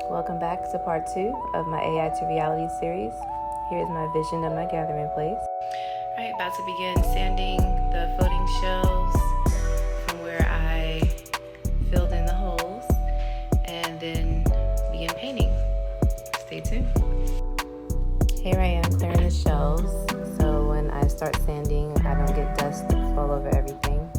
Welcome back to part 2 of my AI to Reality series. Here's my vision of my gathering place. Alright, about to begin sanding the floating shelves from where I filled in the holes and then begin painting. Stay tuned. Here I am clearing the shelves so when I start sanding I don't get dust all over everything.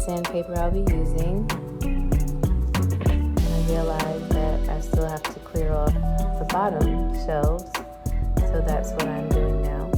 Sandpaper I'll be using. I realized that I still have to clear off the bottom shelves, so that's what I'm doing now.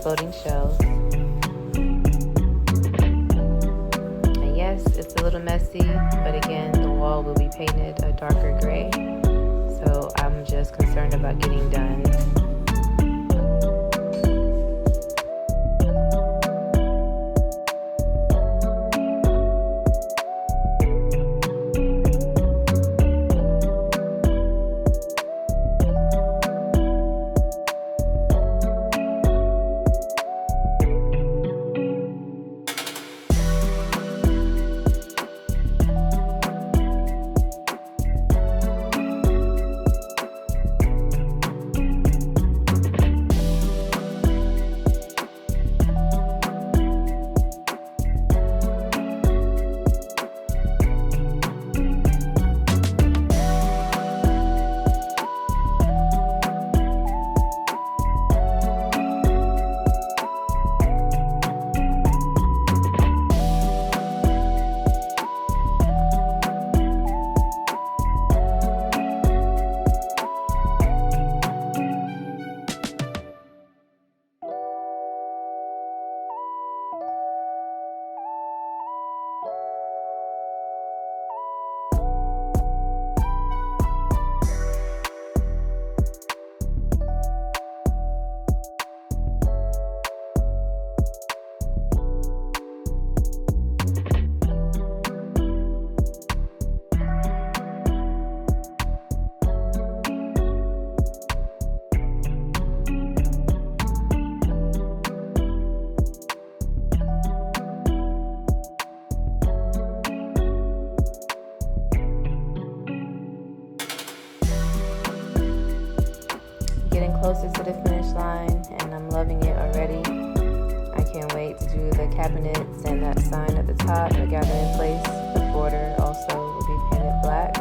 floating shelves. And yes, it's a little messy, but again, the wall will be painted a darker gray. So I'm just concerned about getting done. Getting closer to the finish line, and I'm loving it already. I can't wait to do the cabinets and that sign at the top, the gathering place. The border also will be painted black.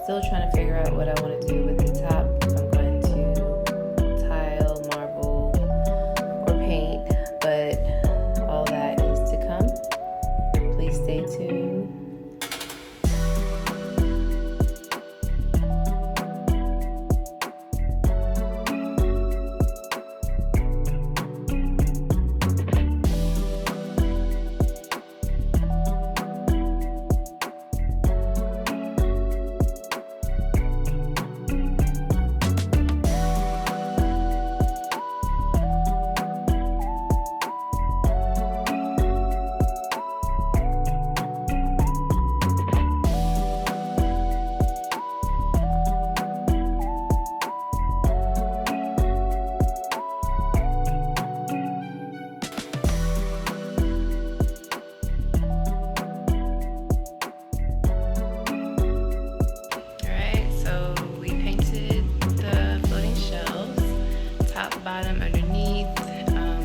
Still trying to figure out what I want to do with the top. If I'm going to tile, marble, or paint, but all that is to come. Please stay tuned. Bottom, underneath.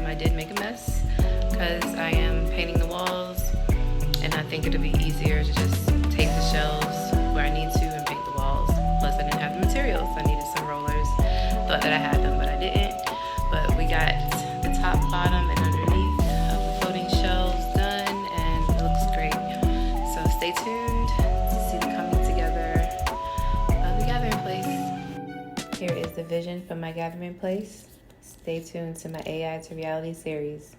I did make a mess because I am painting the walls, and I think it'll be easier to just tape the shelves where I need to and paint the walls. Plus I didn't have the materials. I needed some rollers. Thought that I had them, but I didn't. But we got the top, bottom, and underneath of the floating shelves done, and it looks great. So stay tuned to see the coming together of the gathering place. Here is the vision for my gathering place. Stay tuned to my AI to Reality series.